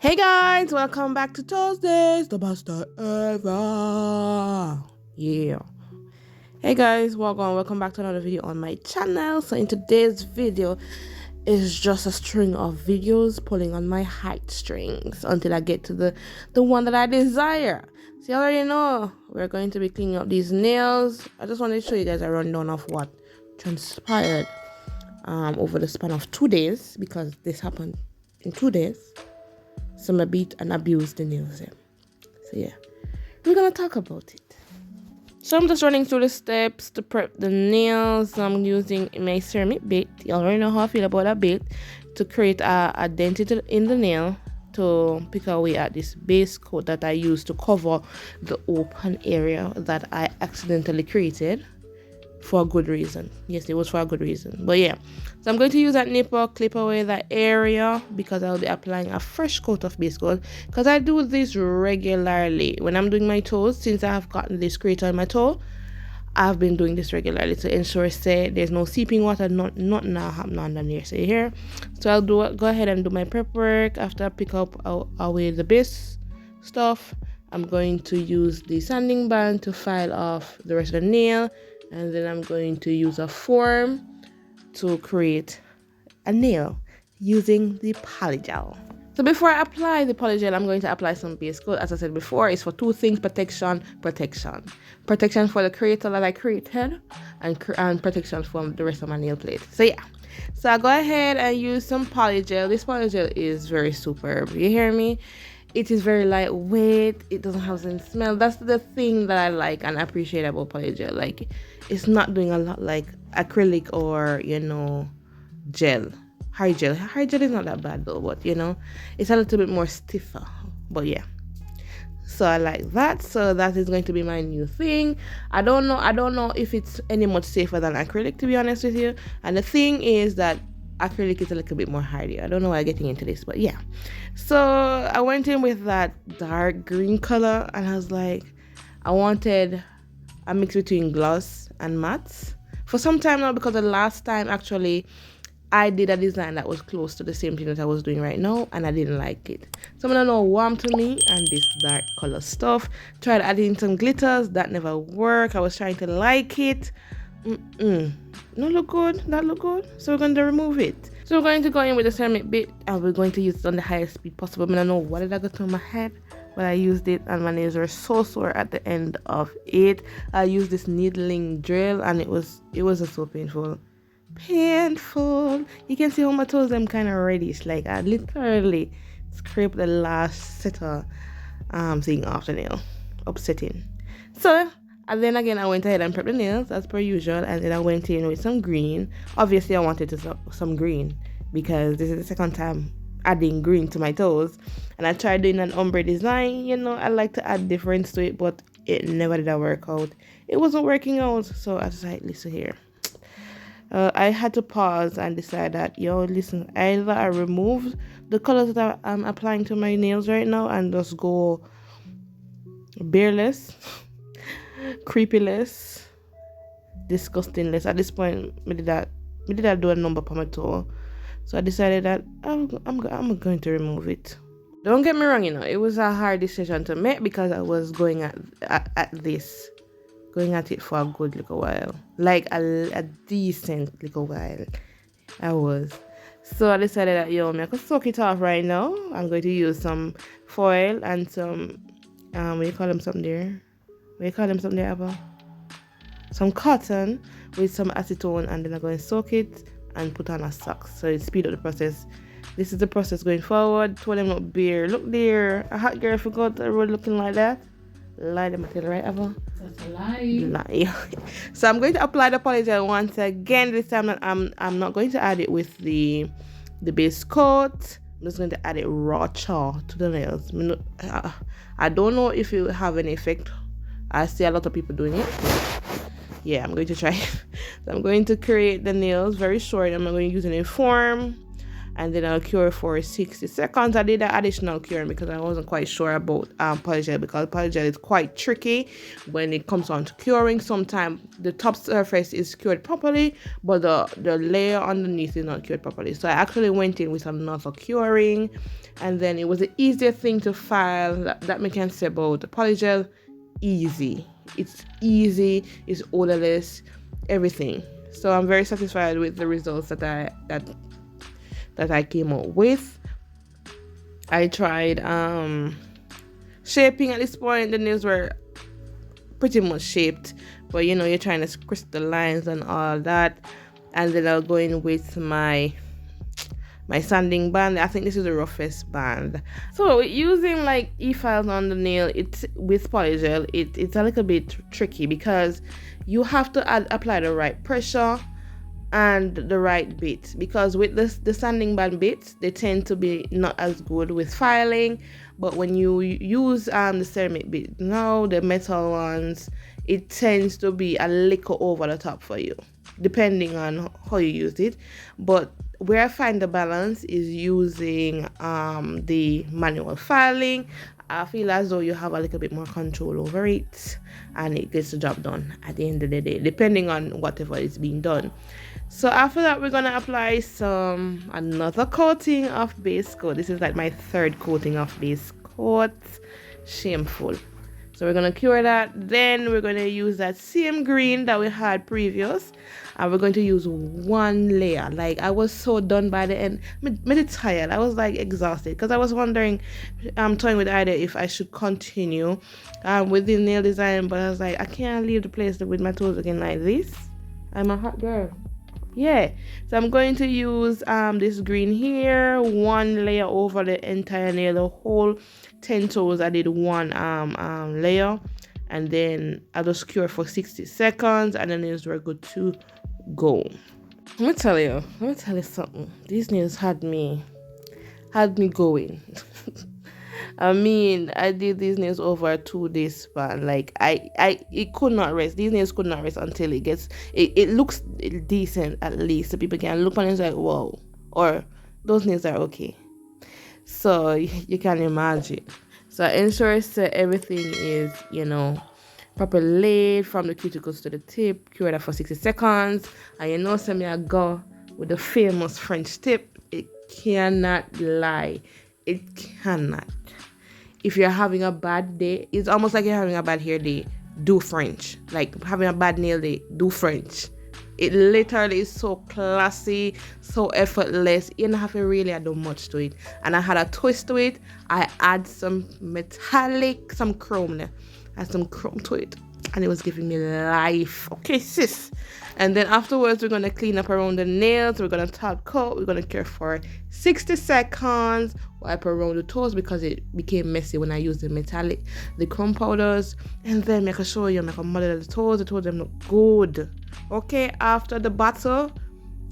Hey guys, welcome back to Toesdays, the best day ever. Yeah. Hey guys, welcome back to another video on my channel. So in today's video is just a string of videos pulling on my heartstrings until I get to the one that I desire. So you already know we're going to be cleaning up these nails. I just wanted to show you guys a rundown of what transpired over the span of 2 days, because this happened in 2 days. Some beat and abuse the nails. So yeah, we're gonna talk about it. So I'm just running through the steps to prep the nails. I'm using my ceramic bit. You already know how I feel about that bit, to create a dent in the nail, to pick away at this base coat that I used to cover the open area that I accidentally created. For a good reason. Yes, it was for a good reason. But yeah, so I'm going to use that nipper, clip away that area, because I'll be applying a fresh coat of base coat, because I do this regularly when I'm doing my toes. Since I have gotten this crater on my toe, I've been doing this regularly to ensure there's no seeping water, not now happening underneath. So here, so I'll go ahead and do my prep work. After I pick up away the base stuff, I'm going to use the sanding band to file off the rest of the nail. And then I'm going to use a form to create a nail using the polygel. So before I apply the polygel, I'm going to apply some base coat. As I said before, it's for two things: protection for the creator that I created, and protection from the rest of my nail plate. So yeah, so I go ahead and use some polygel. This polygel is very superb. You hear me? It is very lightweight. It doesn't have any smell. That's the thing that I like and appreciate about polygel. Like, it's not doing a lot like acrylic or, gel. Hard gel. Hard gel is not that bad though, but it's a little bit more stiffer. But yeah. So I like that. So that is going to be my new thing. I don't know if it's any much safer than acrylic, to be honest with you. And the thing is that acrylic is a little bit more hardy. I don't know why I'm getting into this, but yeah. So I went in with that dark green color, and I was like, I wanted a mix between gloss and matte for some time now, because the last time actually I did a design that was close to the same thing that I was doing right now, and I didn't like it. So I'm gonna know warm to me and this dark color stuff. Tried adding some glitters, that never worked. I was trying to like it. No look good, that look good. So we're going to remove it. So we're going to go in with the ceramic bit, and we're going to use it on the highest speed possible. I mean, I know what did I go through my head, but I used it, and my nails were so sore at the end of it. I used this needling drill, and it was just so painful. You can see how my toes them kind of reddish. Like, I literally scraped the last set of thing off the nail. Upsetting. So, and then again, I went ahead and prepped the nails as per usual, and then I went in with some green. Obviously, I wanted some green, because this is the second time adding green to my toes. And I tried doing an ombre design. I like to add difference to it, but it never did work out. It wasn't working out, so I was like, listen here. I had to pause and decide that, listen, either I remove the colors that I'm applying to my nails right now and just go bareless, creepyless, disgustingless. At this point, I did do a number per my toe, so I decided that I'm going to remove it. Don't get me wrong, it was a hard decision to make, because I was going at it for a good little while, like a decent little while. I was. So I decided that I could soak it off right now. I'm going to use some foil and some what do you call them something there, Abba? Some cotton with some acetone, and then I'm going to soak it and put on a sock, so it speed up the process. This is the process going forward. Told them look there, a hot girl forgot the road looking like that. Lie them tell, right, Abba? That's a lie. So I'm going to apply the polygel once again. This time I'm not going to add it with the base coat. I'm just going to add it raw to the nails. I don't know if it will have any effect. I see a lot of people doing it. Yeah, I'm going to try. So I'm going to create the nails very short. I'm not going to use any form. and then I'll cure for 60 seconds. I did an additional curing because I wasn't quite sure about polygel, because polygel is quite tricky when it comes on to curing. Sometimes the top surface is cured properly, but the layer underneath is not cured properly. So I actually went in with another curing, and then it was the easier thing to file. That I can say about the polygel. Easy. It's easy, it's odorless, everything. So I'm very satisfied with the results that I came up with. I tried shaping. At this point the nails were pretty much shaped, but you know, you're trying to crisp the lines and all that. And then I'll go in with my sanding band. I think this is the roughest band. So using like e-files on the nail, it's with polygel, it's a little bit tricky because you have to apply the right pressure and the right bit, because with the sanding band bits, they tend to be not as good with filing. But when you use the ceramic bit, now the metal ones, it tends to be a little over the top for you, depending on how you use it. But where I find the balance is using the manual filing. I feel as though you have a little bit more control over it, and it gets the job done at the end of the day, depending on whatever is being done. So after that, we're gonna apply another coating of base coat. This is like my third coating of base coat. Shameful. So we're going to cure that. Then we're going to use that same green that we had previous. And we're going to use one layer. Like, I was so done by the end. I'm tired. I was like exhausted because I was wondering, I'm toying with the idea if I should continue with the nail design. But I was like, I can't leave the place with my toes again like this. I'm a hot girl. Yeah, so I'm going to use this green here, one layer over the entire nail, the whole 10 toes. I did one layer, and then I just cure for 60 seconds, and then nails were good to go. Let me tell you something. These nails had me going. I mean, I did these nails over a 2-day span. Like it could not rest. These nails could not rest until it looks decent at least. So people can look on it and say, like, whoa, or those nails are okay. So you can imagine. So I ensure that everything is, properly laid from the cuticles to the tip. Cure that for 60 seconds. And some I go with the famous French tip. It cannot lie. It cannot. If you're having a bad day, it's almost like you're having a bad hair day, do French. Like having a bad nail day, do French. It literally is so classy, so effortless. You don't have to really do much to it. And I had a twist to it. I add some metallic, some chrome there. I had some chrome to it. And it was giving me life. Okay, sis. And then afterwards, we're going to clean up around the nails. We're going to top coat. We're going to cure for 60 seconds. Wipe around the toes because it became messy when I used the chrome powders. And then I can show you, I can model the toes. The toes them look good. Okay, after the battle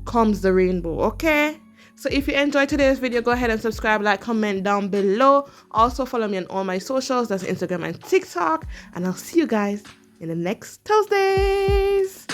comes the rainbow. Okay. So if you enjoyed today's video, go ahead and subscribe, like, comment down below. Also follow me on all my socials. That's Instagram and TikTok. And I'll see you guys in the next Toesdays.